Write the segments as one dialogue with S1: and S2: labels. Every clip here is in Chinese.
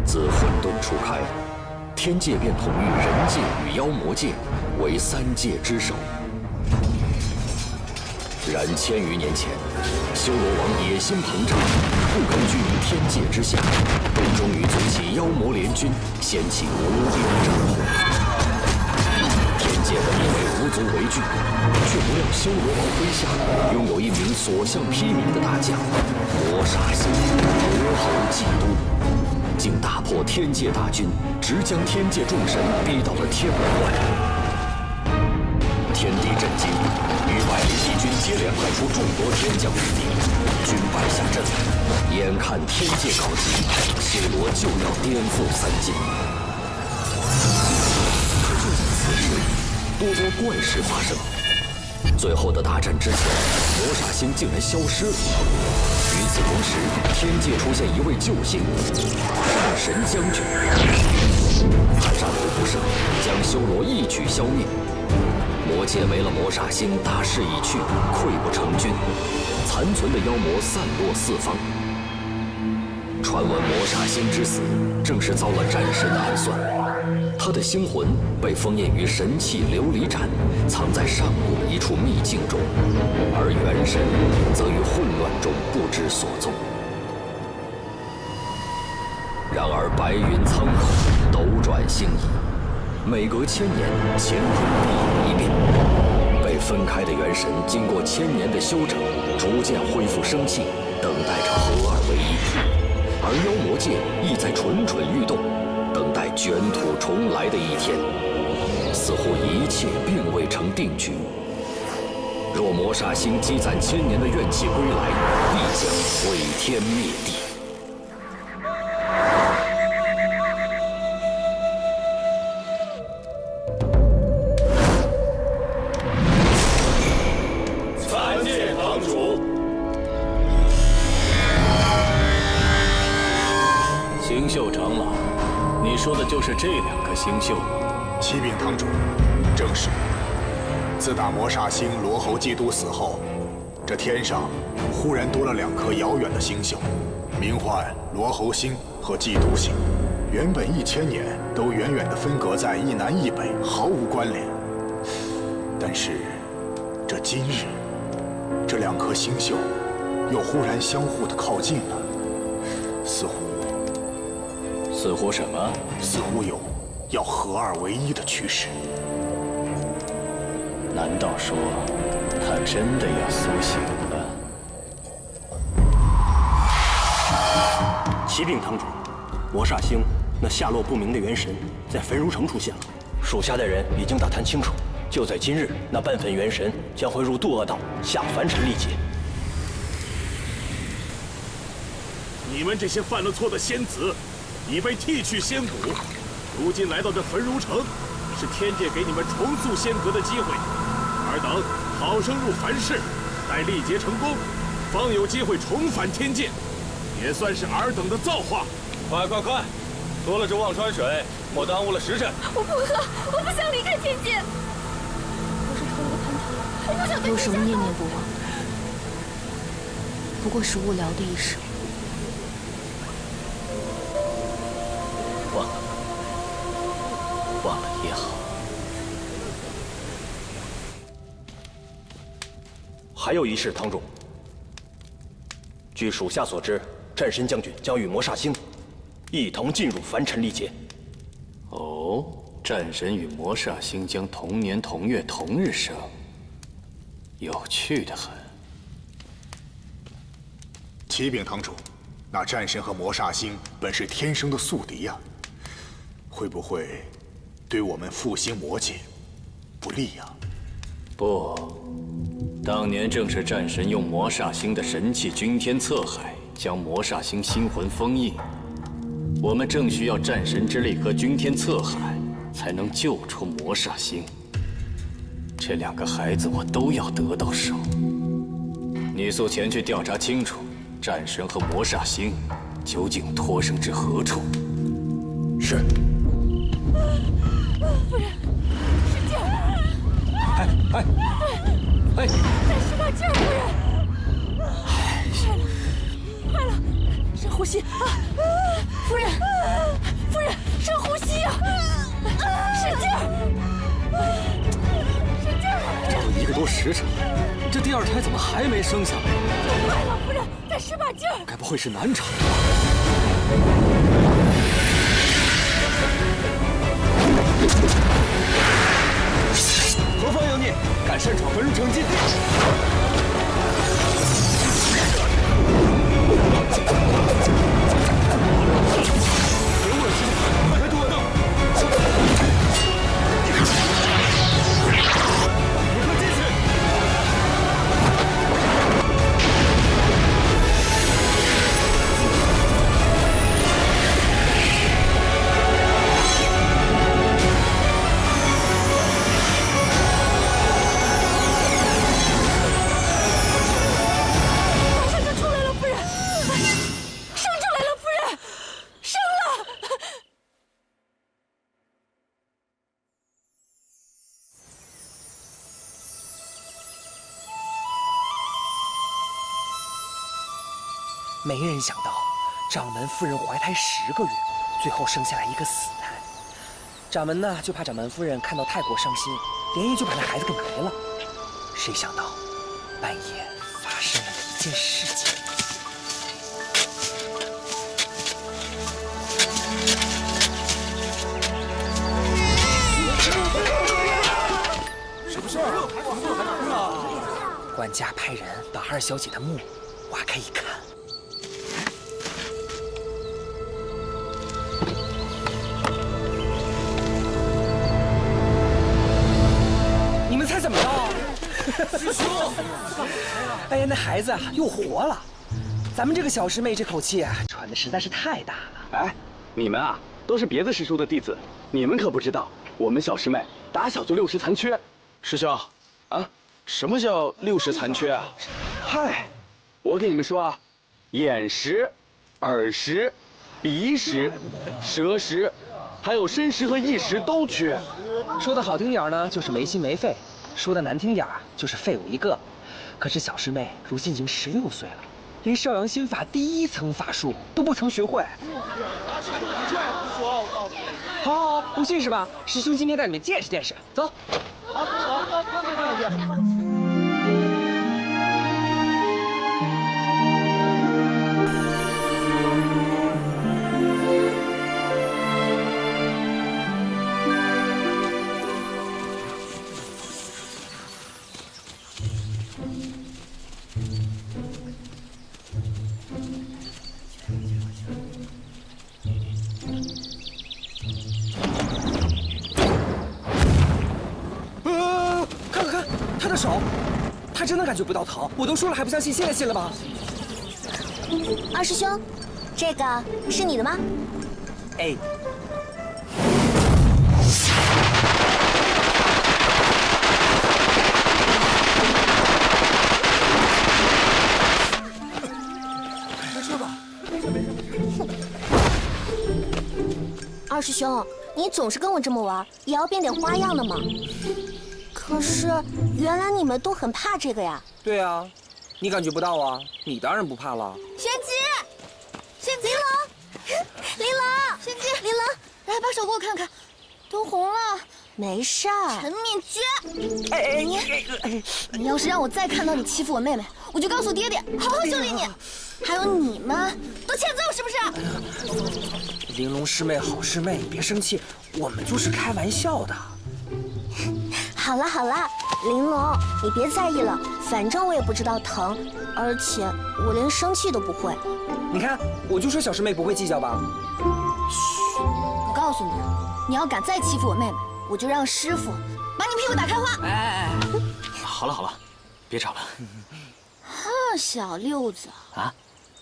S1: 自混沌初开，天界便统御人界与妖魔界，为三界之首。然千余年前，修罗王野心膨胀，不肯居于天界之下，便终于组起妖魔联军，掀起无边战火。天界本以为无足为惧，却不料修罗王麾下拥有一名所向披靡的大将——魔煞星罗侯祭都，竟打破天界大军，直将天界众神逼到了天门外。天地震惊，与百里帝军接连派出众多天将御敌，军败下阵，眼看天界告急，修罗就要颠覆三界。可就在此时，多怪事发生。最后的大战之前，魔煞星竟然消失了。与此同时，天界出现一位救星——战神将军。他战无不胜，将修罗一举消灭。魔界没了魔煞星，大势已去，溃不成军，残存的妖魔散落四方。传闻魔煞星之死，正是遭了战神的暗算。他的星魂被封印于神器琉璃盏，藏在上古一处秘境中，而元神则于混乱中不知所踪。然而白云苍狗，斗转星移。每隔1000年，乾坤必有一变。被分开的元神，经过1000年的修整，逐渐恢复生气，等待着合二为一。而妖魔界亦在蠢蠢欲动，等待卷土重来的一天。似乎一切并未成定局。若魔煞星积攒1000年的怨气归来，必将毁天灭地。
S2: 星宿长老，你说的就是这2颗星宿？
S3: 启禀堂主，正是。自打魔煞星罗侯祭都死后，这天上忽然多了2颗遥远的星宿，名唤罗侯星和祭都星。原本1000年都远远地分隔在一南一北，毫无关联。但是这今日，这2颗星宿又忽然相互的靠近了，似乎什么？似乎有要合二为一的趋势。
S2: 难道说他真的要苏醒了？
S4: 启禀堂主，魔煞星那下落不明的元神在焚如城出现了，属下的人已经打探清楚，就在今日，那半分元神将会入渡恶道，下凡尘历劫。
S5: 你们这些犯了错的仙子，已被剃去仙骨，如今来到这焚如城，是天界给你们重塑仙格的机会。尔等好生入凡世，待历劫成功，方有机会重返天界，也算是尔等的造化。
S2: 快，喝了这忘川水，莫耽误了时辰。
S6: 我不喝，我不想离开天界。我是抽了个蟠桃，我不想跟
S7: 有什么念念不忘？不过是无聊的一时。
S2: 忘了也好。
S4: 还有一事，堂主。据属下所知，战神将军将与魔煞星一同进入凡尘历劫。
S2: 哦，战神与魔煞星将同年同月同日生，有趣的很。
S3: 启禀堂主，那战神和魔煞星本是天生的宿敌呀，会不会对我们复兴魔界不利呀？
S2: 不，当年正是战神用魔煞星的神器君天策海，将魔煞星星魂封印。我们正需要战神之力和君天策海，才能救出魔煞星。这2个孩子我都要得到手。你速前去调查清楚，战神和魔煞星究竟托生至何处？
S3: 是。
S6: 夫人，使劲！
S3: 哎！
S6: 再使把劲儿，夫人！快了，使呼吸啊！夫人，夫人，深呼吸呀！使劲儿，使劲儿！
S1: 找了1个多时辰，这第2胎怎么还没生下来？
S6: 快，老夫人，再使把劲儿！
S1: 该不会是难产吧？何方妖孽，敢擅闯焚如城禁！
S8: 没人想到，掌门夫人怀胎10个月，最后生下来一个死胎。掌门呢，就怕掌门夫人看到太过伤心，连夜就把那孩子给埋了。谁想到，半夜发生了一件事情。什么事儿？管家派人把2小姐的墓挖开一看。你们猜怎么着？师兄！哎呀，那孩子啊又活了。咱们这个小师妹这口气啊，喘的实在是太大了。
S9: 哎，你们啊都是别的师叔的弟子，你们可不知道，我们小师妹打小就6识残缺。师兄，啊，什么叫6识残缺啊？嗨，我跟你们说啊，眼识、耳识、鼻识、舌识，还有身识和意识都缺。
S8: 说的好听点呢，就是没心没肺；说的难听点就是废物一个。可是小师妹如今已经16岁了，连少阳心法第1层法术都不曾学会。好，不信是吧？师兄今天带你们见识见识，走。看看他的手，他真的感觉不到疼。我都说了还不相信，现在信了吧？
S10: 二师兄，这个是你的吗？
S8: 哎，没事吧？
S10: 二师兄，你总是跟我这么玩，也要变点花样的嘛。可是原来你们都很怕这个呀？
S8: 对啊，你感觉不到啊？你当然不怕了。
S10: 玄机，玄机，琳琅，玄机，琳琅，来把手给我看看，都红了。没事儿。陈敏娟，你要是让我再看到你欺负我妹妹，我就告诉爹爹，好好修理你。还有你们，都欠揍是不是？
S8: 玲珑师妹，好师妹，你别生气，我们就是开玩笑的。
S10: 好了好了，玲珑，你别在意了，反正我也不知道疼，而且我连生气都不会。
S8: 你看，我就说小师妹不会计较吧。
S10: 嘘，我告诉你，你要敢再欺负我妹妹，我就让师傅把你屁股打开花。
S4: 哎，好了好了，别吵了。
S10: 小六子
S4: 啊，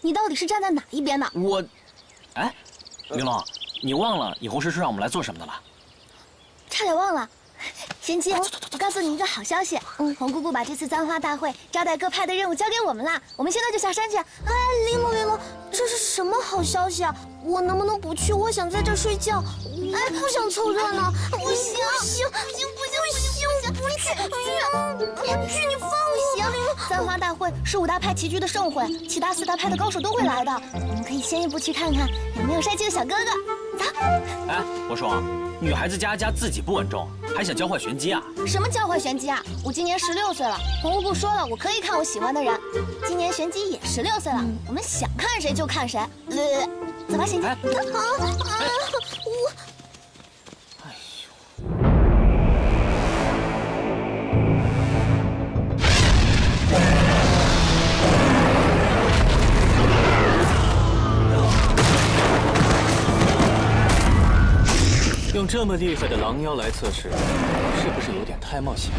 S10: 你到底是站在哪一边呢？
S4: 我，哎，玲珑，你忘了以后是让我们来做什么的了？
S10: 差点忘了。玄机，我告诉你一个好消息，红姑姑把这次簪花大会招待各派的任务交给我们啦，我们现在就下山去。哎，玲珑，这是什么好消息啊？我能不能不去？我想在这儿睡觉。哎，不想凑热闹。不行，不行，是你放行。簪花大会是5大派齐聚的盛会，其他4大派的高手都会来的。我们可以先一步去看看有没有帅气的小哥哥。走。
S8: 哎，我说，女孩子家自己不稳重，还想教坏玄机啊？
S10: 什么教坏玄机啊？我今年16岁了，红务部说了，我可以看我喜欢的人。今年玄机也16岁了，我们想看谁就看谁。走吧，玄机。
S2: 用这么厉害的狼妖来测试，是不是有点太冒险？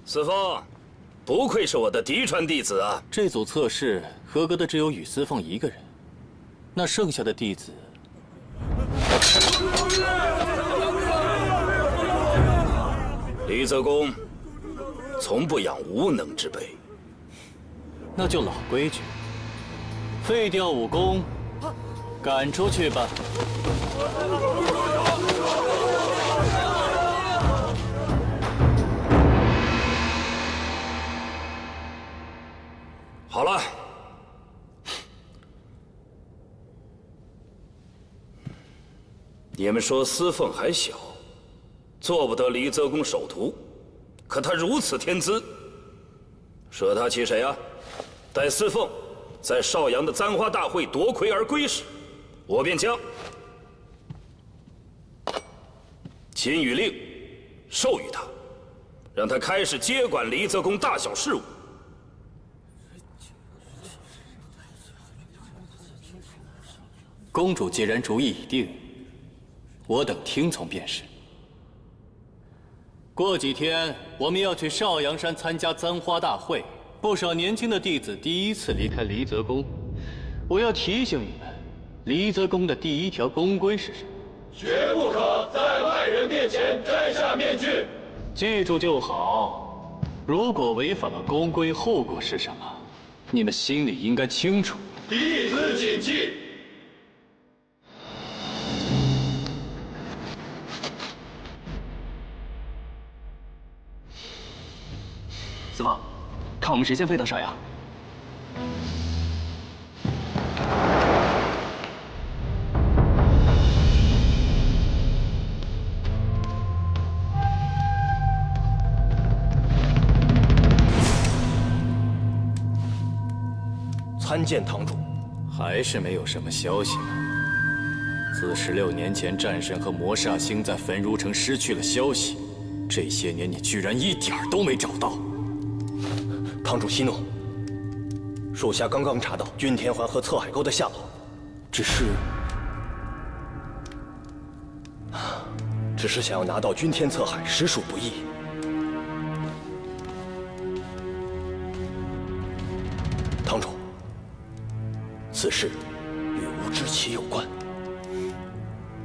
S5: 司凤，不愧是我的嫡传弟子啊！
S2: 这组测试合格的只有宇司凤一个人，那剩下的弟子，
S5: 李泽公从不养无能之辈。
S2: 那就老规矩，废掉武功，赶出去吧。
S5: 好了，你们说司凤还小，做不得李泽公首徒，可他如此天资，舍他其谁啊？待司凤在邵阳的簪花大会夺魁而归时，我便将钦羽令授予他，让他开始接管李泽公大小事务。
S2: 公主既然主意已定，我等听从便是。过几天我们要去邵阳山参加簪花大会，不少年轻的弟子第一次离开离泽宫。我要提醒你们，离泽宫的第1条宫规是什么？
S11: 绝不可在外人面前摘下面具。
S2: 记住就好。如果违反了宫规，后果是什么？你们心里应该清楚。
S11: 弟子谨记。
S9: 司凤，看我们谁先飞到邵阳。
S4: 参见堂主。
S2: 还是没有什么消息吗？自16年前战神和魔煞星在焚如城失去了消息，这些年你居然一点儿都没找到。
S4: 堂主息怒，属下刚刚查到君天环和侧海沟的下落，只是想要拿到君天侧海，实属不易。堂主，此事与无知棋有关。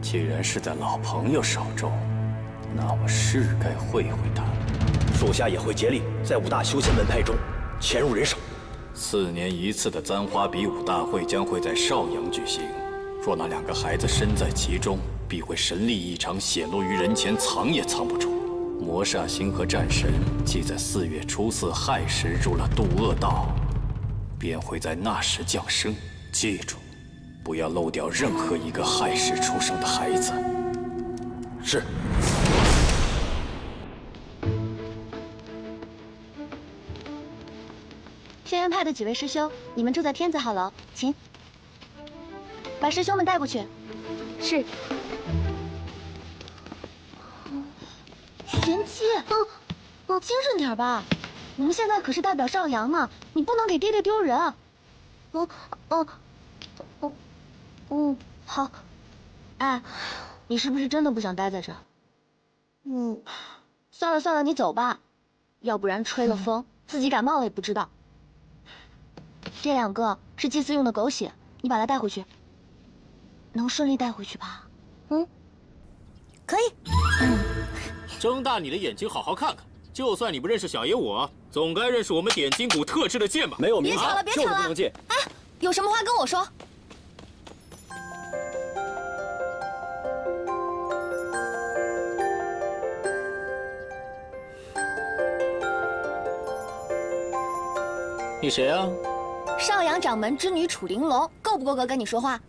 S2: 既然是在老朋友手中，那我是该会会他。
S4: 属下也会竭力在5大修仙门派中潜入人手。
S2: 4年一次的簪花比武大会将会在邵阳举行，若那2个孩子身在其中，必会神力异常，显露于人前，藏也藏不住。魔煞星和战神既在4月初4亥时入了渡恶道，便会在那时降生。记住，不要漏掉任何一个亥时出生的孩子。
S4: 是。
S10: 轩辕派的几位师兄，你们住在天子好楼，请把师兄们带过去。是。玄机，精神点吧，我们现在可是代表邵阳呢，你不能给爹爹丢人。好。哎，你是不是真的不想待在这儿？算了，你走吧，要不然吹了风，自己感冒了也不知道。这2个是祭祀用的狗血，你把它带回去，能顺利带回去吧？可以。
S5: 睁大你的眼睛，好好看看。就算你不认识小爷我，总该认识我们点金谷特制的剑吧？
S4: 没有名
S10: 牌，别吵了，
S4: 就是不能借。
S10: 哎，有什么话跟我说。
S2: 你谁啊？
S10: 邵阳掌门之女楚玲珑，够不够格跟你说话？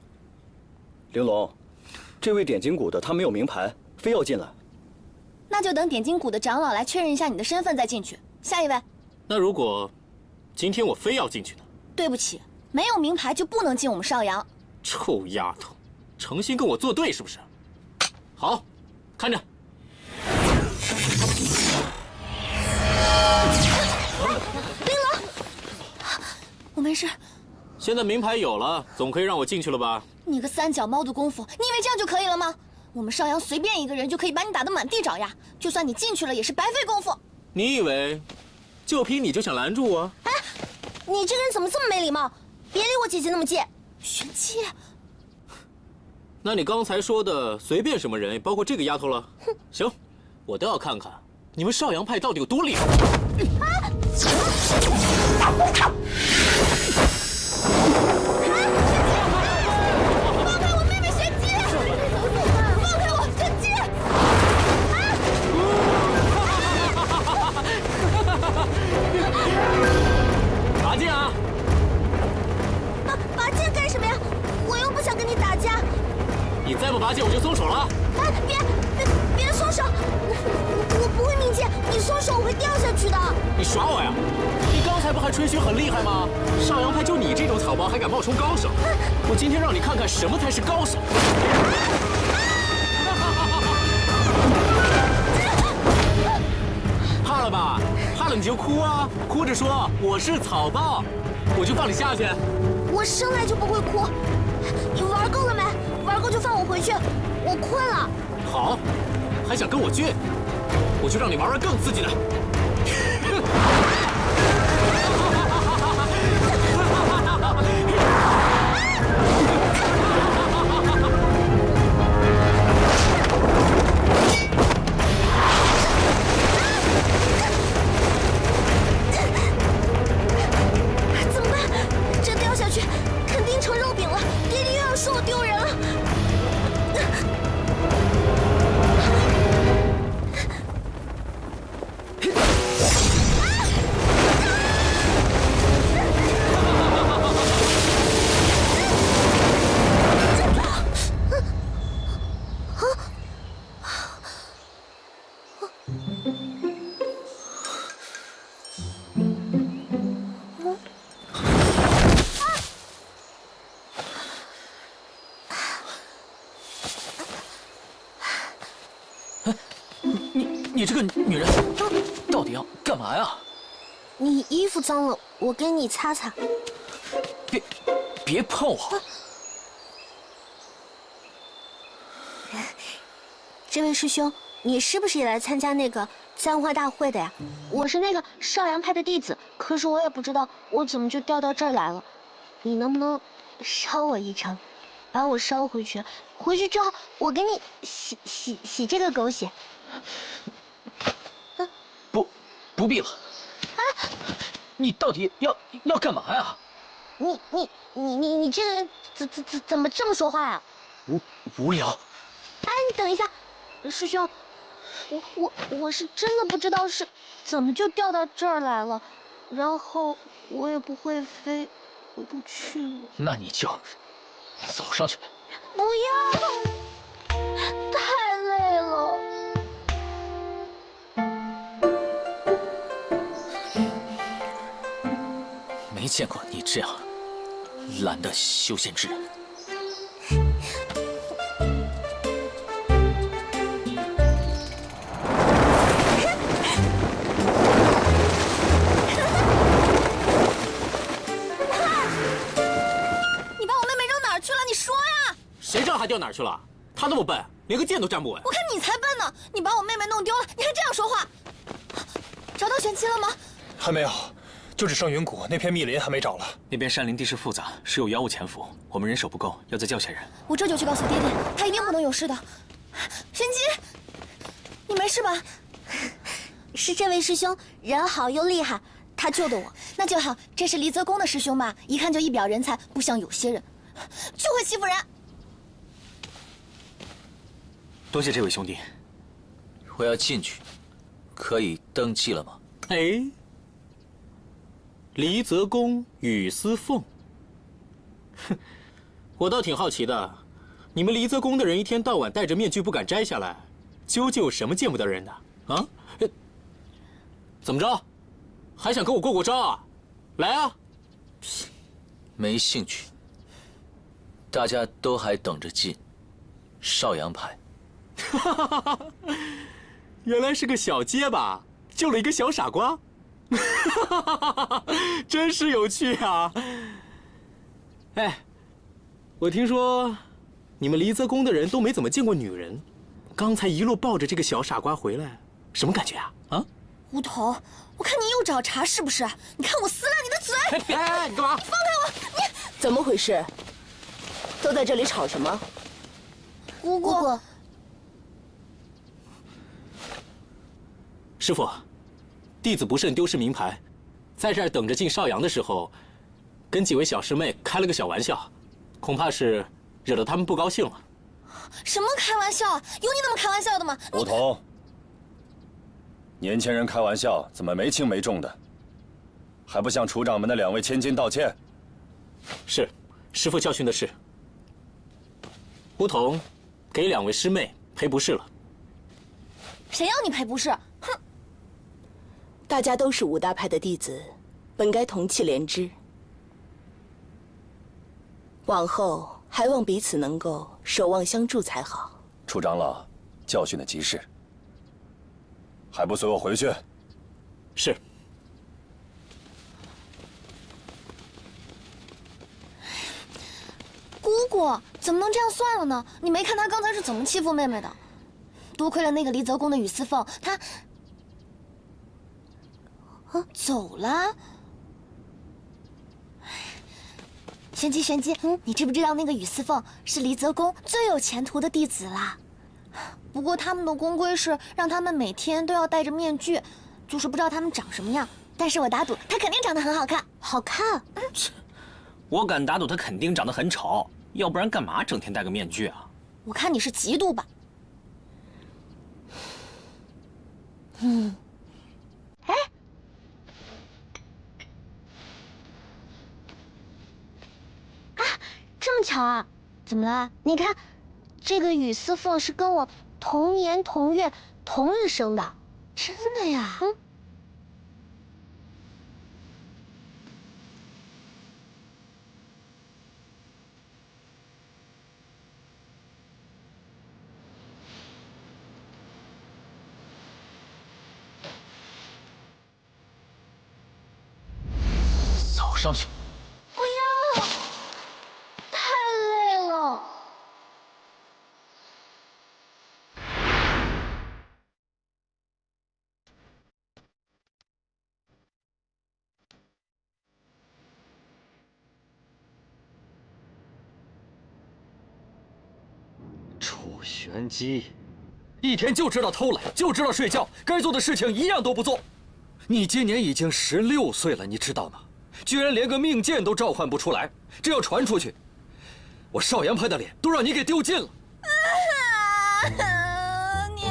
S4: 玲珑，这位点金谷的他没有名牌，非要进来。
S10: 那就等点金谷的长老来确认一下你的身份再进去。下一位。
S5: 那如果今天我非要进去呢？
S10: 对不起，没有名牌就不能进我们邵阳。
S5: 臭丫头，诚心跟我作对是不是？好，看着。
S10: 玲珑，我没事。
S5: 现在名牌有了，总可以让我进去了吧？
S10: 你个3脚猫的功夫，你以为这样就可以了吗？我们邵阳随便一个人就可以把你打得满地找牙，就算你进去了也是白费功夫。
S5: 你以为就凭你就想拦住我？
S10: 哎，你这个人怎么这么没礼貌？别离我姐姐那么近。玄机。
S5: 那你刚才说的随便什么人，包括这个丫头了？哼，行，我都要看看你们邵阳派到底有多厉害。
S10: 放开我妹妹玄机！放开我玄机！
S5: 拔剑啊！
S10: 拔剑干什么呀？我又不想跟你打架。
S5: 你再不拔剑，我就松手了。
S10: 哎，别松手！我不会命剑，你松手我会掉下去的。
S5: 你耍我呀？你刚才不还吹嘘很厉害吗？邵阳派就你这种草包还敢冒充高手？我今天让你看看什么才是高手！怕了吧？怕了你就哭啊，哭着说我是草包，我就放你下去。
S10: 我生来就不会哭。你玩够了没？玩够就放我回去，我困了。
S5: 好，还想跟我倔？我就让你玩玩更刺激的。
S10: 怎么办？这掉下去肯定成肉饼了，爹爹又要说我丢人了。
S1: 你这个女人，到底要干嘛呀？
S10: 你衣服脏了，我给你擦擦。
S1: 别碰我！
S10: 这位师兄，你是不是也来参加那个簪花大会的呀？我是那个少阳派的弟子，可是我也不知道我怎么就掉到这儿来了。你能不能捎我一程，把我捎回去？回去之后我给你洗这个狗血。
S1: 不必了。哎，你到底要干嘛呀？
S10: 你这个人怎么这么说话呀？
S1: 无聊。
S10: 哎，你等一下，师兄，我是真的不知道是怎么就掉到这儿来了，然后我也不会飞，回不去了。
S1: 那你就走上去。
S10: 不要，太累了。
S1: 没见过你这样懒的修仙之人。
S6: 你把我妹妹扔哪儿去了？你说呀！
S2: 谁知道她掉哪儿去了？她那么笨，连个剑都站不稳。
S6: 我看你才笨呢！你把我妹妹弄丢了，你还这样说话？找到玄机了吗？
S12: 还没有。就只剩云谷那片密林还没找了。
S13: 那边山林地势复杂，时有妖物潜伏，我们人手不够，要再叫些人。
S6: 我这就去告诉爹爹，他一定不能有事的。玄机，你没事吧？
S10: 是这位师兄人好又厉害，他救的我。
S6: 那就好，这是离泽宫的师兄吧？一看就一表人才，不像有些人就会欺负人。
S13: 多谢这位兄弟。
S1: 我要进去，可以登记了吗？
S2: 哎。离泽宫雨丝凤，哼，我倒挺好奇的，你们离泽宫的人一天到晚戴着面具不敢摘下来，究竟有什么见不得人的啊？怎么着，还想跟我过招啊？来啊！
S1: 没兴趣，大家都还等着进少阳派。
S2: 原来是个小结巴，救了一个小傻瓜。真是有趣啊！哎，我听说你们离泽宫的人都没怎么见过女人，刚才一路抱着这个小傻瓜回来，什么感觉啊？啊？
S6: 吴桐，我看你又找茬是不是？你看我撕烂你的嘴！
S2: 哎，你干嘛？
S6: 你放开我！你
S7: 怎么回事？都在这里吵什么？
S6: 姑姑，
S2: 师傅。弟子不慎丢失名牌，在这儿等着进少阳的时候，跟几位小师妹开了个小玩笑，恐怕是惹得他们不高兴了。
S6: 什么开玩笑？有你那么开玩笑的吗？
S14: 梧桐，年轻人开玩笑怎么没轻没重的？还不向楚掌门的2位千金道歉？
S2: 是，师父教训的是。梧桐，给2位师妹赔不是了。
S6: 谁要你赔不是？哼！
S7: 大家都是武大派的弟子，本该同气连枝。往后还望彼此能够守望相助才好。
S14: 楚长老，教训的极是，还不随我回去？
S2: 是。
S6: 姑姑，怎么能这样算了呢？你没看他刚才是怎么欺负妹妹的？多亏了那个离泽宫的雨丝凤，他走了。玄机，玄机，你知不知道那个雨丝凤是离泽宫最有前途的弟子啦？不过他们的宫规是让他们每天都要戴着面具，就是不知道他们长什么样。但是我打赌，他肯定长得很好看。
S10: 好看？
S13: 我敢打赌他肯定长得很丑，要不然干嘛整天戴个面具啊？
S6: 我看你是嫉妒吧。
S10: 哎，啊，这么巧啊！怎么了？你看，这个雨丝凤是跟我同年同月同日生的，真的呀？
S9: 上去。
S10: 不要，太累了。
S1: 楚玄机，一天就知道偷懒，就知道睡觉，该做的事情一样都不做。你今年已经16岁了，你知道吗？居然连个命剑都召唤不出来，这要传出去，我少阳派的脸都让你给丢尽了。
S10: 娘，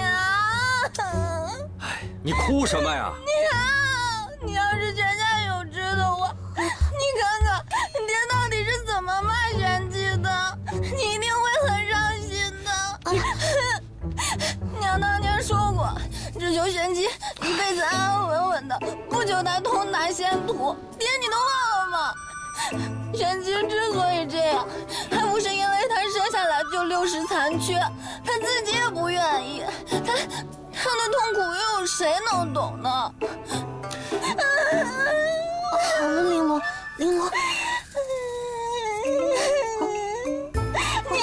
S1: 哎，你哭什么呀？
S10: 娘，你要是全家有知道我，你看看爹到底是怎么骂玄机的，你一定会很伤心的。娘当年说过，只求玄机一辈子安安稳稳的，不求他通达仙途。爹，你都忘了吗？玄机之所以这样，还不是因为他生下来就60残缺，他自己也不愿意。他的痛苦又有谁能懂呢？好了，玲珑，玲珑。娘，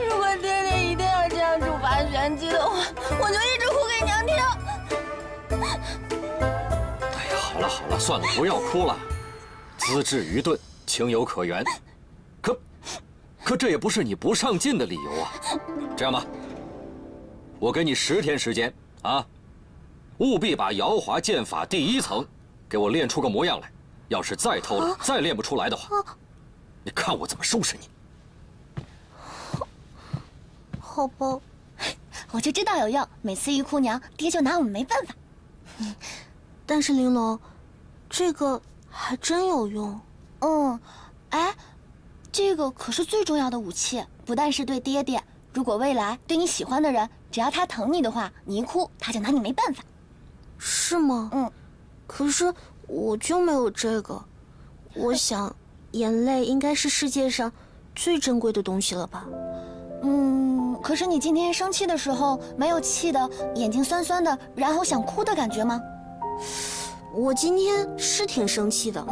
S10: 如果爹爹一定要这样处罚玄机的话，我就一直哭给娘听。
S1: 哎呀，好了好了，算了，不要哭了。资质愚钝，情有可原。可这也不是你不上进的理由啊。这样吧，我给你10天时间啊，务必把瑶华剑法第1层给我练出个模样来。要是再偷懒，再练不出来的话，你看我怎么收拾你。
S10: 好吧，我就知道有用。每次一哭娘，爹就拿我们没办法。但是玲珑，这个还真有用。哎，这个可是最重要的武器，不但是对爹爹，如果未来对你喜欢的人，只要他疼你的话，你一哭，他就拿你没办法。是吗？可是我就没有这个。我想，眼泪应该是世界上最珍贵的东西了吧？可是你今天生气的时候，没有气的，眼睛酸酸的，然后想哭的感觉吗？我今天是挺生气的，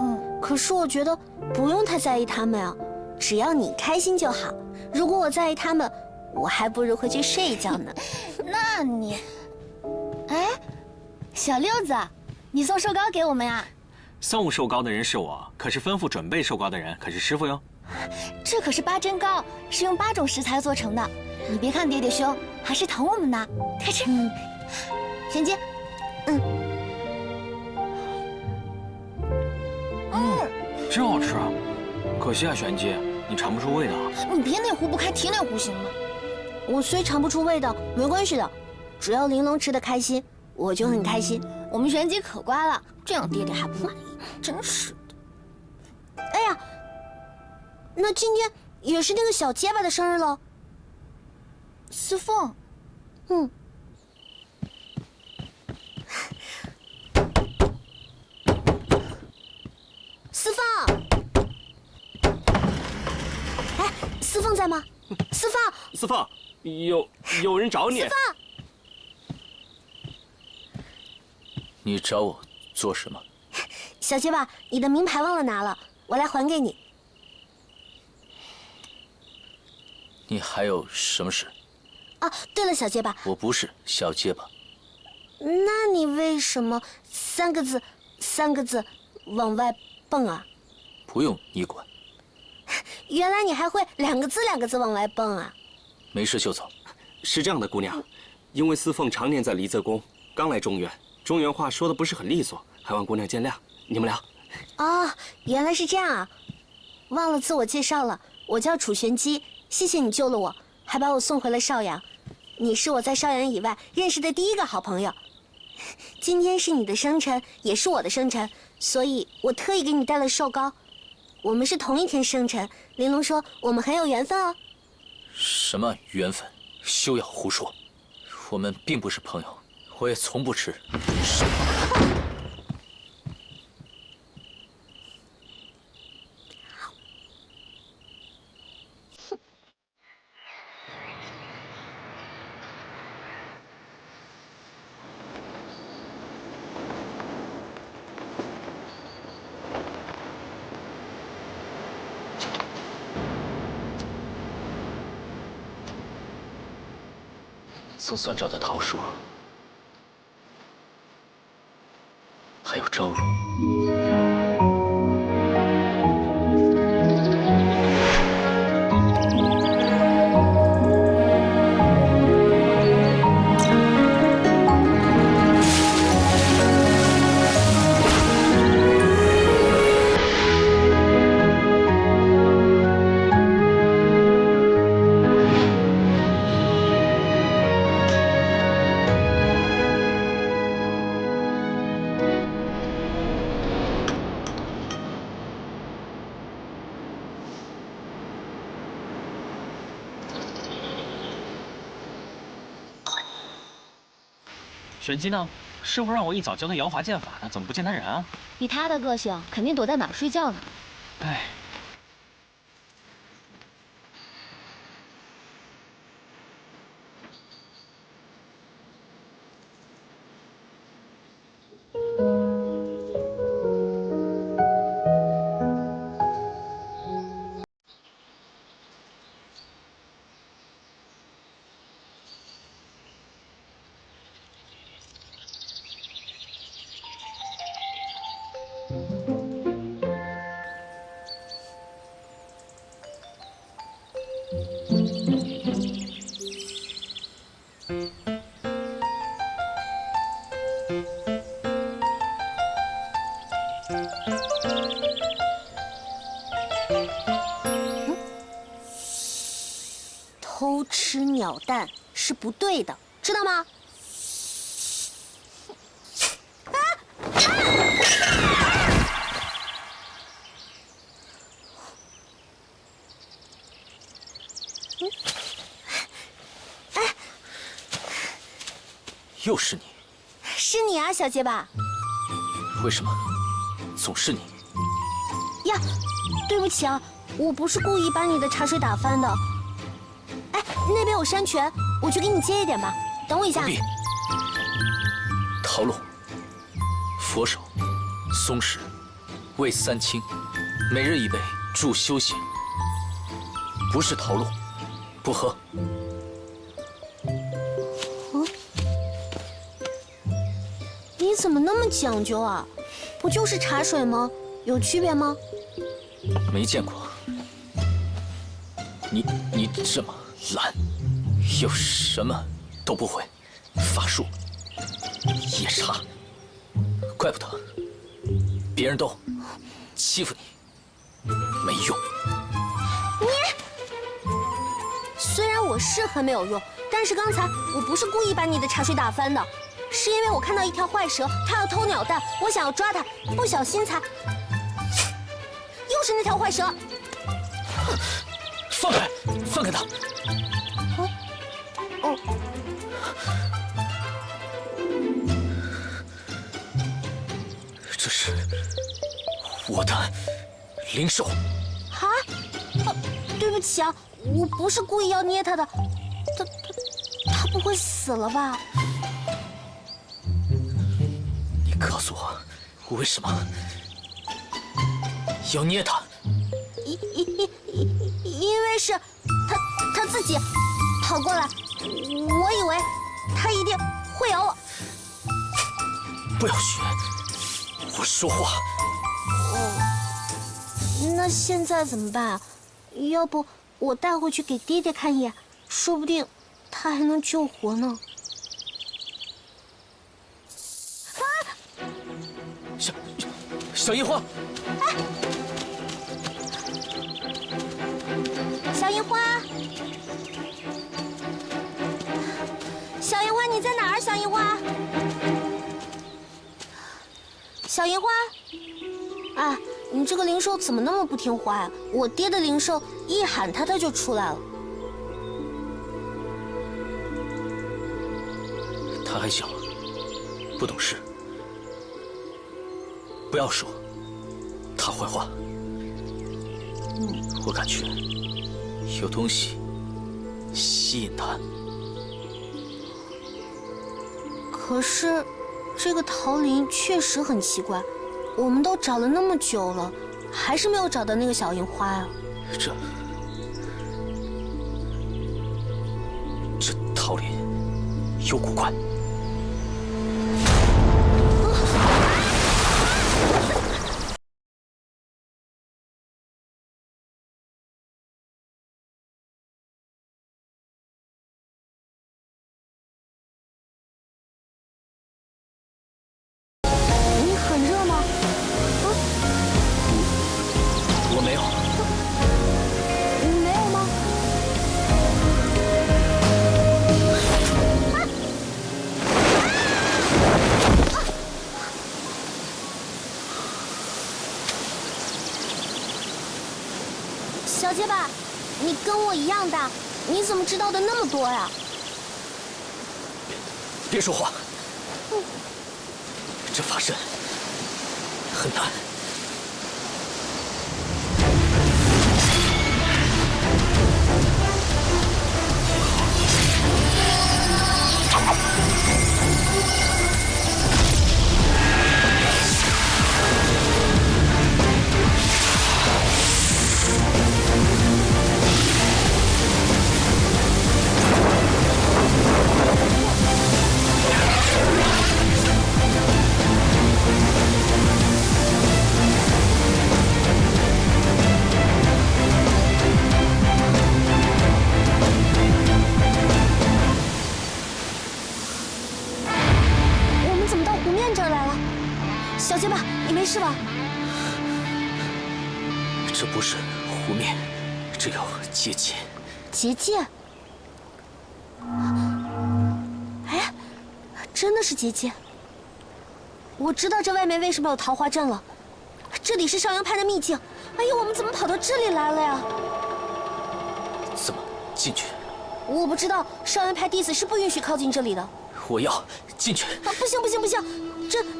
S10: 可是我觉得不用太在意他们啊，只要你开心就好。如果我在意他们，我还不如回去睡一觉呢。那你，哎，小六子，你送寿糕给我们呀？
S13: 送寿糕的人是我，可是吩咐准备寿糕的人可是师傅哟。
S10: 这可是8珍糕，是用8种食材做成的。你别看爹爹凶，还是疼我们的。快吃，玄机。
S13: 真好吃啊！可惜啊，玄机，你尝不出味道。
S10: 你别哪壶不开提哪壶行吗？我虽尝不出味道，没关系的，只要玲珑吃得开心，我就很开心。我们玄机可乖了，这样爹爹还不满意，真是的。哎呀，那今天也是那个小结巴的生日喽。司凤，司凤，哎，司凤在吗？司凤，
S4: 司凤，有人找你。
S10: 司凤，
S2: 你找我做什么？
S10: 小结巴，你的名牌忘了拿了，我来还给你。
S2: 你还有什么事？
S10: 啊，对了，小结巴，
S2: 我不是小结巴。
S10: 那你为什么三个字往外蹦啊？
S2: 不用你管。
S10: 原来你还会2个字往外蹦啊！
S2: 没事就走。
S4: 是这样的，姑娘，因为司凤常年在离泽宫，刚来中原，中原话说的不是很利索，还望姑娘见谅。你们聊。
S10: 哦，原来是这样啊！忘了自我介绍了，我叫楚玄机，谢谢你救了我，还把我送回了邵阳。你是我在邵阳以外认识的第1个好朋友。今天是你的生辰，也是我的生辰，所以我特意给你带了寿糕。我们是同一天生辰，玲珑说我们很有缘分哦。
S2: 什么缘分？休要胡说！我们并不是朋友，我也从不吃寿糕。总算找到桃树，还有朝如。
S13: 玄机呢？师傅让我一早教他摇法剑法呢，怎么不见他人啊？
S6: 以他的个性，肯定躲在哪儿睡觉呢。
S13: 哎，
S10: 偷吃鸟蛋是不对的，知道吗？
S2: 又是你，
S10: 是你啊，小结巴。
S2: 为什么总是你？
S10: 呀，对不起啊，我不是故意把你的茶水打翻的。哎，那边有山泉，我去给你接一点吧。等我一下。
S2: 不必。桃露、佛手、松石、味三清，每日一杯，助休息。不是桃露，不喝。
S10: 你怎么那么讲究啊？不就是茶水吗？有区别吗？
S2: 没见过。你这么懒，又什么都不会，法术、夜叉，怪不得别人都欺负你，没用。
S10: 虽然我是很没有用，但是刚才我不是故意把你的茶水打翻的。是因为我看到一条坏蛇，它要偷鸟蛋，我想要抓它，不小心才……又是那条坏蛇！
S2: 放开，放开它！
S10: 哦，
S2: 这是我的灵兽。
S10: 啊！对不起啊，我不是故意要捏它的，它不会死了吧？
S2: 告诉我，为什么要捏他？
S10: 因为是他自己跑过来，我以为他一定会咬我。
S2: 不要学，我说话。
S10: 哦，那现在怎么办啊？要不我带回去给爹爹看一眼，说不定他还能救活呢。
S2: 小樱花，
S10: 哎，小樱花，小樱花，你在哪儿？小樱花，小樱花，啊，你这个灵兽怎么那么不听话呀？我爹的灵兽一喊它，它就出来了。
S2: 他还小，不懂事。不要说他坏话。我感觉有东西吸引他。
S10: 可是，这个桃林确实很奇怪，我们都找了那么久了，还是没有找到那个小樱花呀。
S2: 这桃林
S4: 有古怪。
S10: 你很热吗？
S4: 我没有。
S10: 你没有吗？小结巴，你跟我一样大，你怎么知道的那么多呀？
S4: 别说话。这法阵很难。
S10: 我们怎么到湖面这儿来了？小结巴，你没事吧？
S4: 这不是湖面，这有结界。
S10: 结界？哎，真的是结界。我知道这外面为什么有桃花阵了，这里是上阳派的秘境。哎呀，我们怎么跑到这里来了呀？
S4: 怎么进去？
S10: 我不知道，上阳派弟子是不允许靠近这里的。
S4: 我要进去。
S10: 啊，不行不行不行，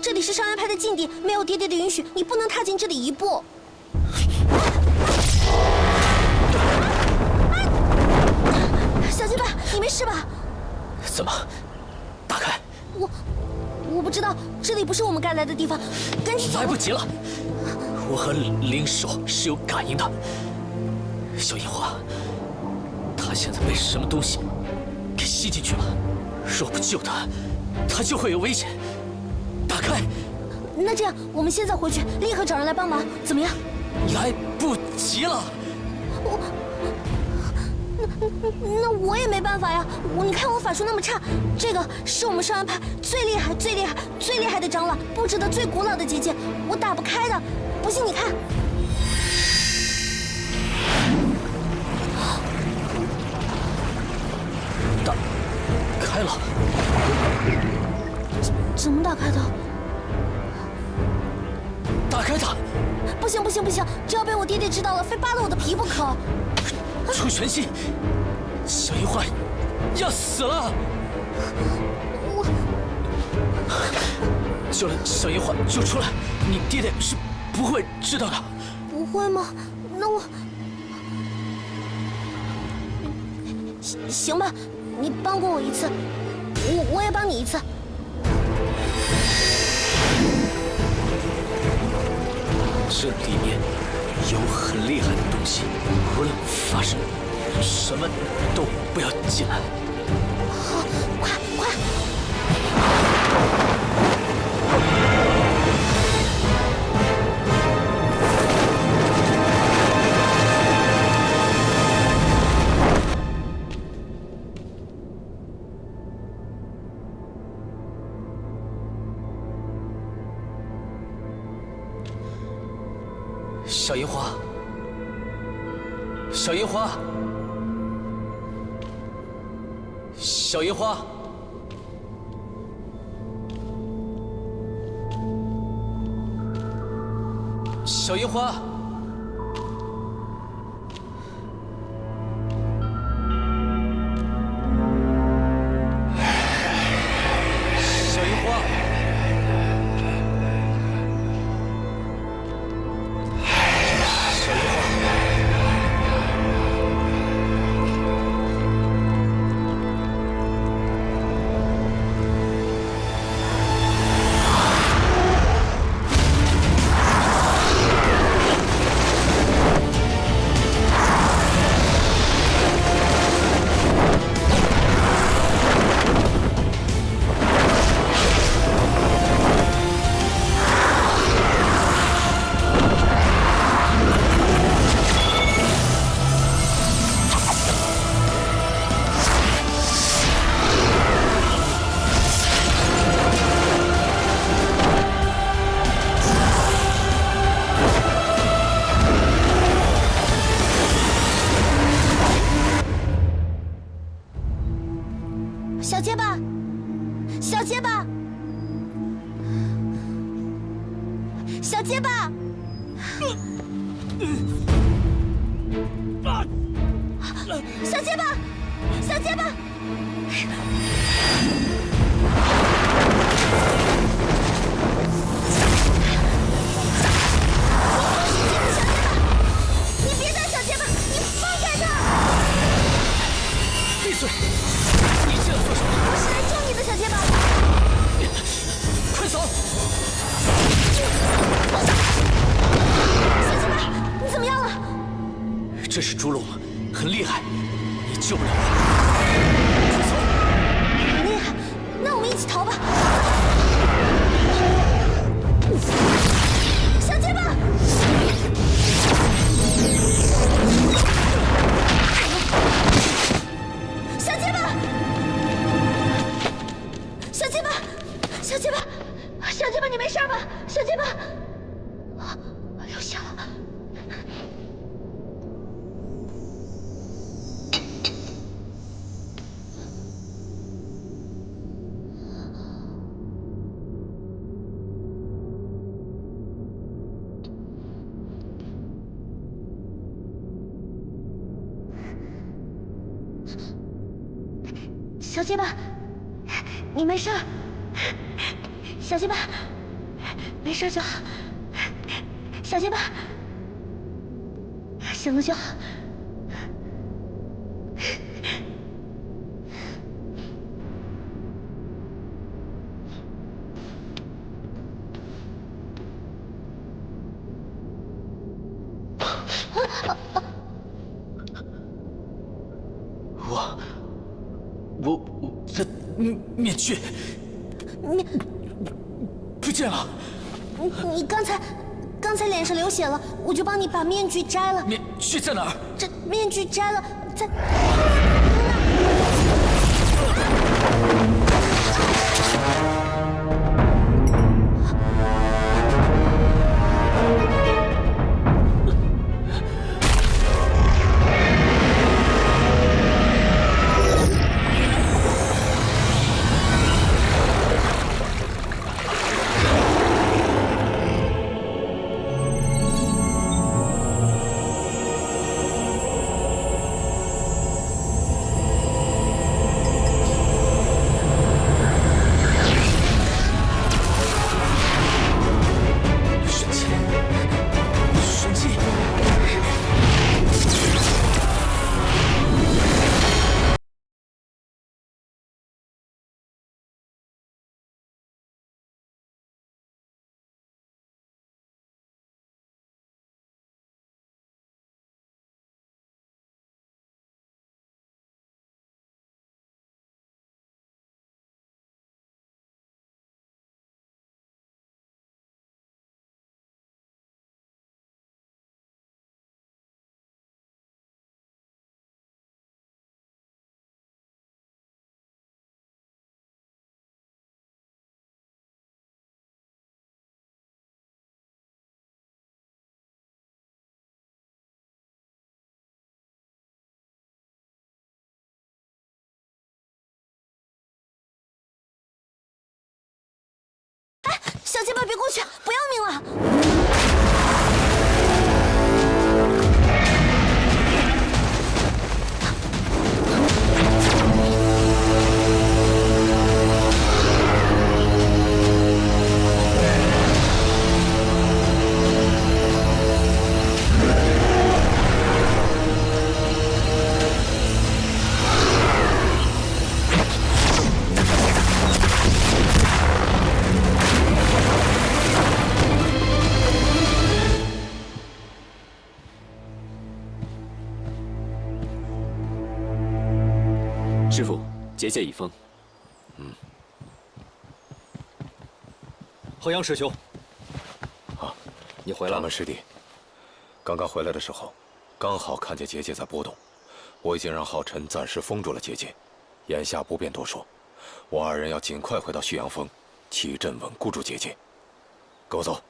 S10: 这里是上阳派的禁地，没有爹爹的允许，你不能踏进这里一步。小鸡巴，你没事吧？
S4: 怎么？打开！
S10: 我不知道，这里不是我们该来的地方，赶紧走！
S4: 来不及了，我和灵手是有感应的。小樱花，他现在被什么东西给吸进去了，若不救他，他就会有危险。打开！
S10: 那这样，我们现在回去，立刻找人来帮忙，怎么样？
S4: 来不及了。
S10: 那我也没办法呀！你看我法术那么差，这个是我们上阳派最厉害的长老布置的最古老的结界，我打不开的。不信你看。
S4: 打开了。
S10: 怎么打开的？
S4: 打开它！
S10: 不行，这要被我爹爹知道了，非扒了我的皮不可。
S4: 出玄心，小樱花要死了！救了小樱花就出来，你爹爹是不会知道的。
S10: 不会吗？那我行吧，你帮过我一次，我也帮你一次。
S4: 这里面有很厉害的东西，无论发生什么都不要进来。
S10: 好，快！
S4: 小樱花，小樱花，小樱花，小樱花，小樱花。
S10: 巴，小结巴，小结巴。你别打小结巴，你放开他！
S4: 闭嘴！你这样做什么？
S10: 我是来救你的，小结巴。
S4: 快走！
S10: 小结巴，你怎么样了？
S4: 这是猪龙，很厉害，你救不了我。
S10: 很厉害，那我们一起逃吧。小结巴。小结巴，小结巴，小结巴，小结巴，你没事吧？小结巴，流血了。小结巴，你没事？小结巴，没事就好。小结巴，醒了就好。
S4: 我的面具不见了。
S10: 你刚才脸上流血了，我就帮你把面具摘了。
S4: 面具在哪儿？
S10: 这面具摘了，在。小结巴，别过去，不要命了！
S4: 师傅，结界已封。衡阳师兄，
S14: 啊，
S4: 你回来了。
S14: 掌门师弟，刚刚回来的时候，刚好看见结界在波动，我已经让浩辰暂时封住了结界，眼下不便多说。我二人要尽快回到旭阳峰，齐镇稳固住结界。跟我走。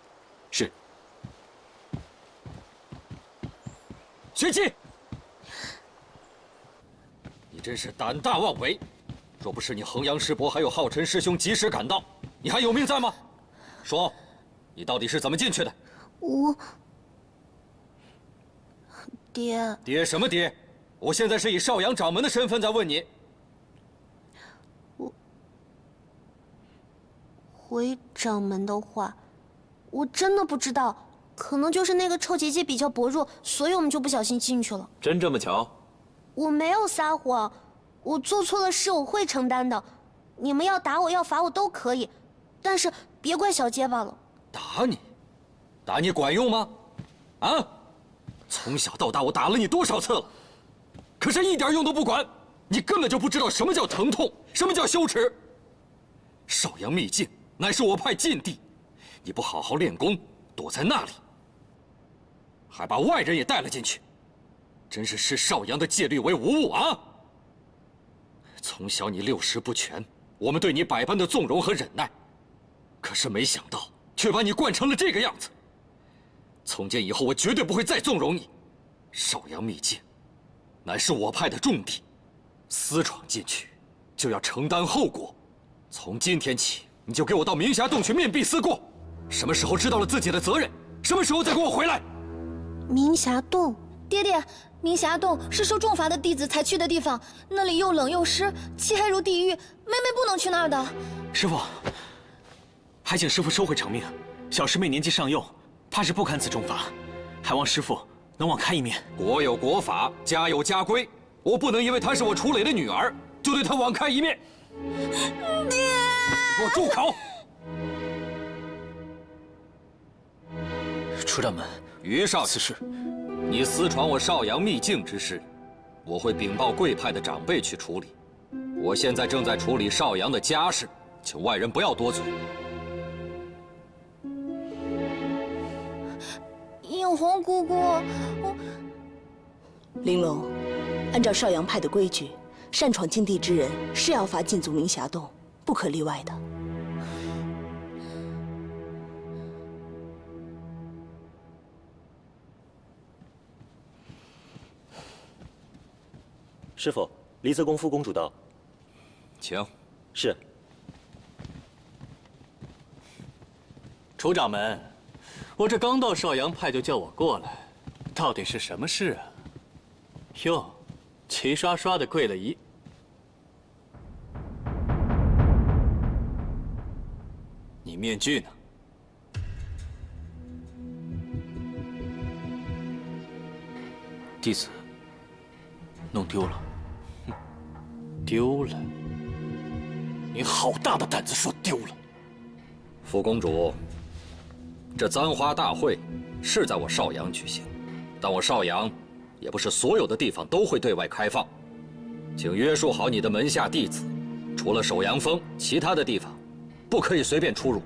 S4: 是。玄机，你真是胆大妄为！若不是你衡阳师伯还有浩辰师兄及时赶到，你还有命在吗？说，你到底是怎么进去的？
S6: 爹。
S2: 爹什么爹？我现在是以少阳掌门的身份在问你。
S6: 回掌门的话，我真的不知道，可能就是那个臭结界比较薄弱，所以我们就不小心进去了。
S2: 真这么巧？
S6: 我没有撒谎，我做错了事我会承担的。你们要打我要罚我都可以，但是别怪小结巴了。
S2: 打你？打你管用吗？啊？从小到大我打了你多少次了，可是一点用都不管。你根本就不知道什么叫疼痛，什么叫羞耻。少阳秘境乃是我派禁地，你不好好练功，躲在那里，还把外人也带了进去，真是视少阳的戒律为无物啊！从小你六识不全，我们对你百般的纵容和忍耐，可是没想到却把你惯成了这个样子。从今以后，我绝对不会再纵容你。少阳秘境乃是我派的重地，私闯进去就要承担后果。从今天起，你就给我到明霞洞去面壁思过。什么时候知道了自己的责任，什么时候再给我回来。
S6: 明霞洞，
S10: 爹爹，明霞洞是受重罚的弟子才去的地方，那里又冷又湿，漆黑如地狱，妹妹不能去那儿的。
S13: 师傅，还请师傅收回成命。小师妹年纪尚幼，怕是不堪此重罚，还望师傅能网开一面。
S2: 国有国法，家有家规，我不能因为她是我楚磊的女儿，就对她网开一面。
S10: 爹，
S2: 给我住口！
S13: 楚掌门，
S2: 于少，此事，你私闯我少阳秘境之事，我会禀报贵派的长辈去处理。我现在正在处理少阳的家事，请外人不要多嘴。
S6: 映红姑姑，玲珑，按照少阳派的规矩，擅闯禁地之人是要罚禁足明霞洞，不可例外的。
S15: 师傅，离泽公夫公主到，
S2: 请。
S15: 是。
S2: 楚掌门，我这刚到少阳派就叫我过来，到底是什么事啊？哟，齐刷刷的跪了一。你面具呢？
S13: 弟子弄丢了。
S2: 丢了？你好大的胆子说丢了！副公主，这簪花大会是在我少阳举行，但我少阳也不是所有的地方都会对外开放，请约束好你的门下弟子，除了守阳峰，其他的地方不可以随便出入。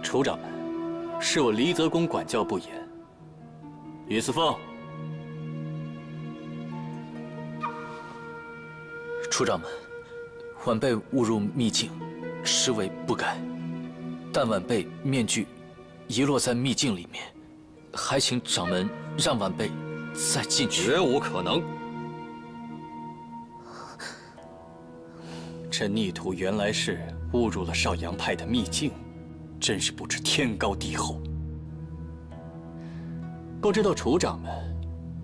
S13: 楚掌门，是我离泽公管教不严。于思凤，楚掌门，晚辈误入秘境，实为不该。但晚辈面具遗落在秘境里面，还请掌门让晚辈再进去。
S2: 绝无可能！这逆徒原来是误入了少阳派的秘境，真是不知天高地厚。不知道楚掌门，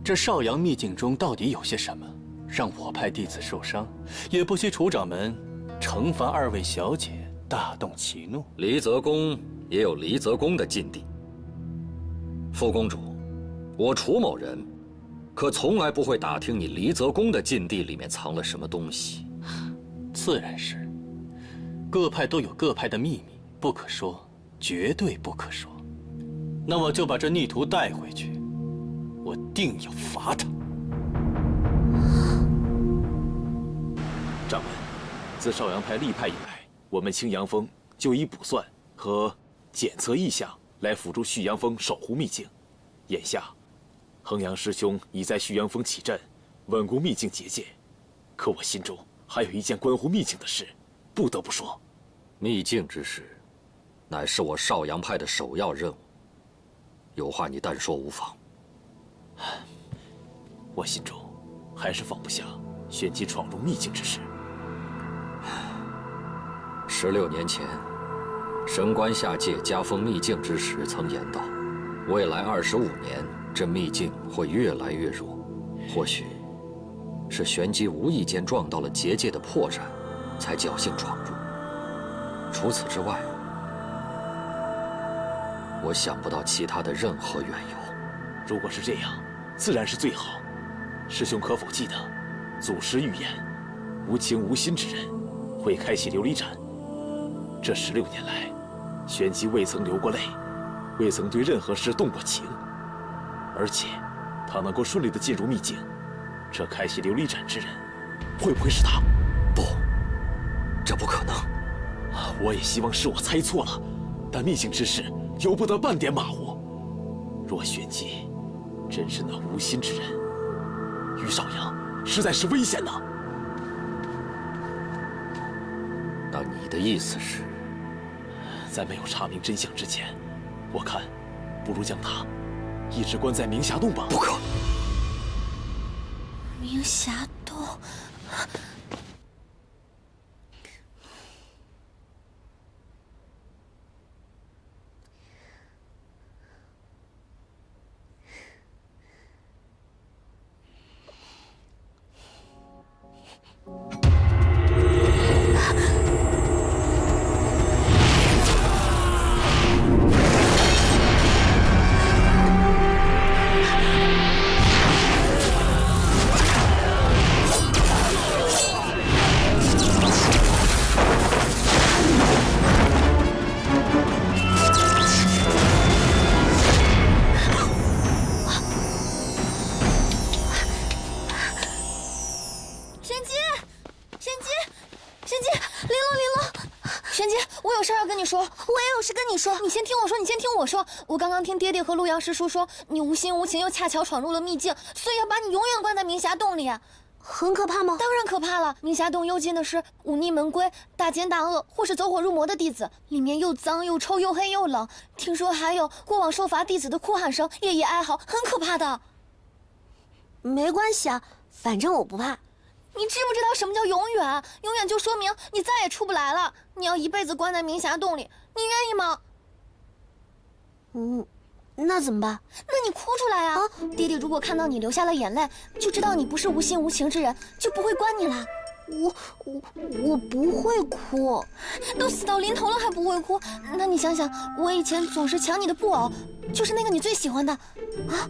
S2: 这少阳秘境中到底有些什么，让我派弟子受伤？也不惜楚掌门惩罚二位小姐，大动其怒。离泽宫也有离泽宫的禁地。副公主，我楚某人可从来不会打听你离泽宫的禁地里面藏了什么东西。自然是，各派都有各派的秘密，不可说，绝对不可说。那我就把这逆徒带回去，我定要罚他。
S15: 掌门，自少阳派立派以来，我们清阳峰就以卜算和检测异象来辅助旭阳峰守护秘境。眼下，衡阳师兄已在旭阳峰起阵，稳固秘境结界。可我心中还有一件关乎秘境的事，不得不说。
S2: 秘境之事，乃是我少阳派的首要任务。有话你但说无妨。
S15: 我心中还是放不下旋即闯入秘境之事。
S2: 16年前，
S1: 神官下界加封秘境之时，曾言道，未来25年，这秘境会越来越弱。或许，是玄机无意间撞到了结界的破绽，才侥幸闯入。除此之外，我想不到其他的任何缘由。
S15: 如果是这样，自然是最好。师兄可否记得，祖师预言，无情无心之人会开启琉璃盏。这16年来，玄机未曾流过泪，未曾对任何事动过情，而且他能够顺利地进入秘境，这开启琉璃盏之人，会不会是他？
S1: 不，这不可能。
S15: 我也希望是我猜错了，但秘境之事由不得半点马虎。若玄机真是那无心之人，于少阳实在是危险呐。
S1: 那你的意思是，
S15: 在没有查明真相之前，我看不如将他一直关在明霞洞吧。
S1: 不可！
S6: 明霞洞。我刚刚听爹爹和陆阳师叔说，你无心无情又恰巧闯入了秘境，所以要把你永远关在明霞洞里。
S10: 很可怕吗？
S6: 当然可怕了。明霞洞幽禁的是忤逆门规、大奸大恶或是走火入魔的弟子，里面又脏又臭又黑又冷。听说还有过往受罚弟子的哭喊声、夜夜哀嚎，很可怕的。
S10: 没关系啊，反正我不怕。
S6: 你知不知道什么叫永远？永远就说明你再也出不来了。你要一辈子关在明霞洞里，你愿意吗？
S10: 那怎么办？
S6: 那你哭出来啊！爹爹如果看到你流下了眼泪，就知道你不是无心无情之人，就不会关你了。
S10: 我不会哭，
S6: 都死到临头了还不会哭？那你想想，我以前总是抢你的布偶，就是那个你最喜欢的，啊？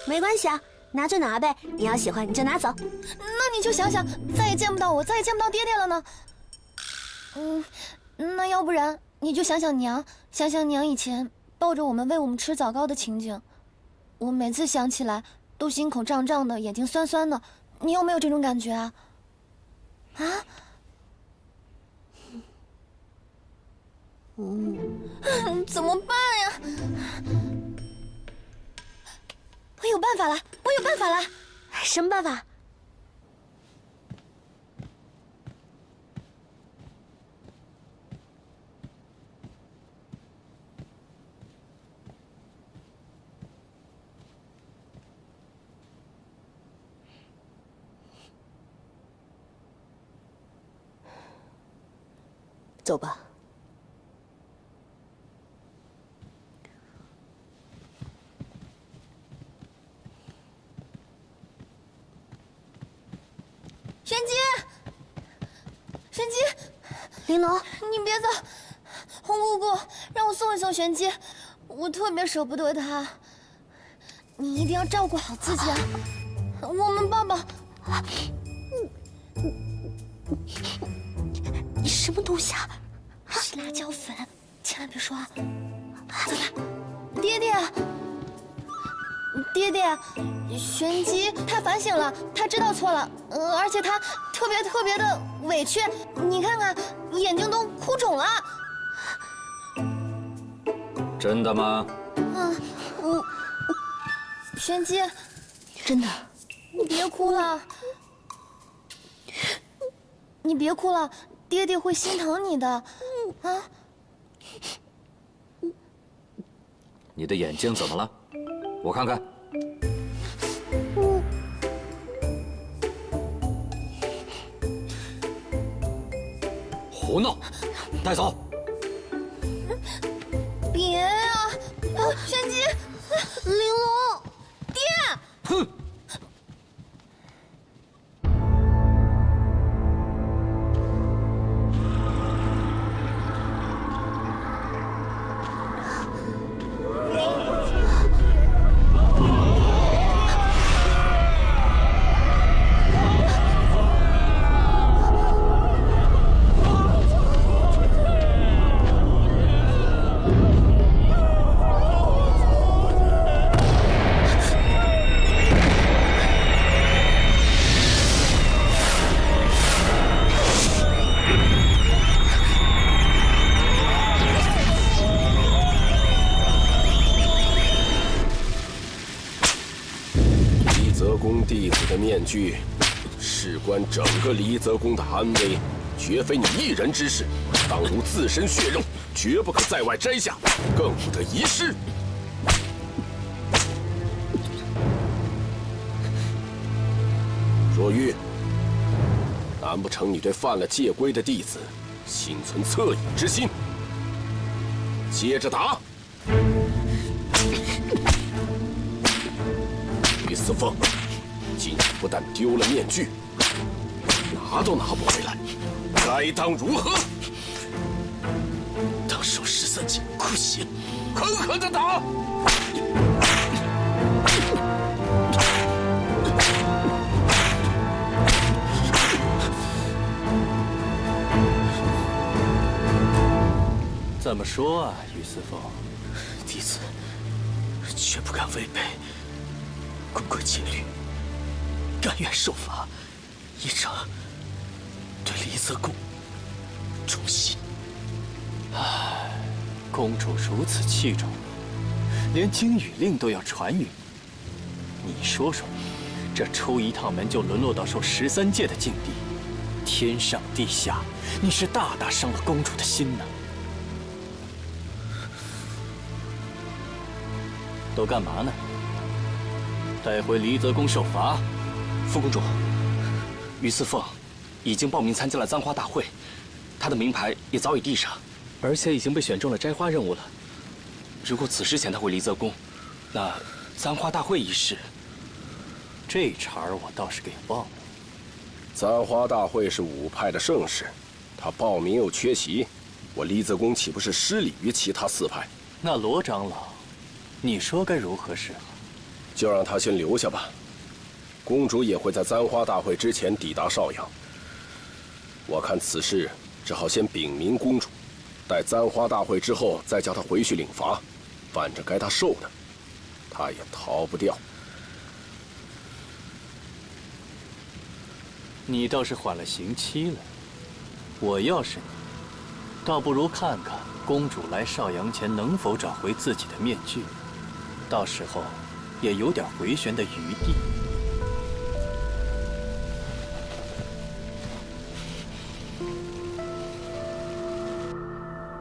S10: 没关系啊，拿就拿呗，你要喜欢你就拿走。
S6: 那你就想想，再也见不到我，再也见不到爹爹了呢？那要不然你就想想娘，想想娘以前抱着我们喂我们吃枣糕的情景，我每次想起来都心口胀胀的，眼睛酸酸的。你有没有这种感觉啊？啊？怎么办呀？我有办法了！我有办法了！
S10: 什么办法？走吧。
S6: 玄机，玄机，
S10: 玲珑，
S6: 你别走，红姑姑，让我送一送玄机，我特别舍不得他。你一定要照顾好自己啊！我们抱抱。
S10: 你什么东西啊？
S6: 是辣椒粉，千万别说啊！走吧，爹爹，爹爹，玄机他反省了，他知道错了，而且他特别的委屈，你看看，眼睛都哭肿了。
S1: 真的吗？
S6: 玄机，
S10: 真的。
S6: 你别哭了，你别哭了。爹爹会心疼你的，啊！
S1: 你的眼睛怎么了？我看看。胡闹！带走。
S6: 别啊！玄机，玲珑，爹！
S1: 哼！
S16: 弟子的面具，事关整个离泽宫的安危，绝非你一人之事，当如自身血肉，绝不可在外摘下，更不得遗失。若玉，难不成你对犯了戒规的弟子心存恻隐之心？接着打！于四凤。 今日不但丢了面具，拿都拿不回来，该当如何？
S4: 当受13剑酷刑，
S16: 狠狠地打！
S2: 怎么说啊，于四凤？
S4: 弟子绝不敢违背宫规戒律。 甘愿受罚，以偿对离泽宫忠心。
S2: 唉，公主如此器重你，连经语令都要传于你。你说说，这出一趟门就沦落到受13戒的境地，天上地下，你是大大伤了公主的心呢。都干嘛呢？带回离泽宫受罚。
S8: 副公主，于四凤已经报名参加了簪花大会，她的名牌也早已递上，而且已经被选中了摘花任务了。如果此时遣她回离泽宫，那簪花大会一事，
S2: 这茬儿我倒是给忘了。
S16: 簪花大会是武派的盛事，他报名又缺席，我离泽宫岂不是失礼于其他4派？
S2: 那罗长老，你说该如何是好？
S16: 就让他先留下吧。 公主也会在簪花大会之前抵达邵阳。我看此事只好先禀明公主，待簪花大会之后再叫她回去领罚。反正该她受的，她也逃不掉。
S2: 你倒是缓了刑期了。我要是你，倒不如看看公主来邵阳前能否找回自己的面具，到时候也有点回旋的余地。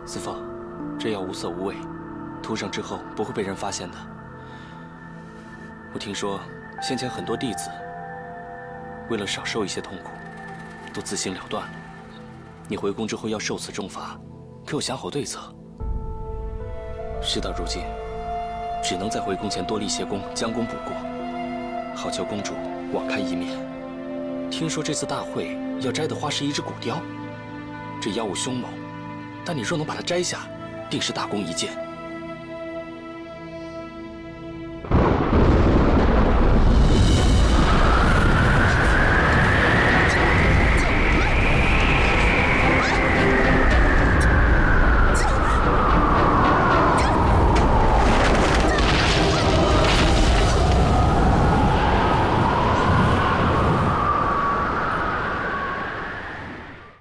S8: 四凤，这药无色无味，涂上之后不会被人发现的。我听说先前很多弟子为了少受一些痛苦，都自行了断了。你回宫之后要受此重罚，可有想好对策？事到如今，只能在回宫前多立些功，将功补过，好叫公主网开一面。听说这次大会要摘的花是一只古雕，这妖物凶猛。 但你若能把它摘下，定是大功一件。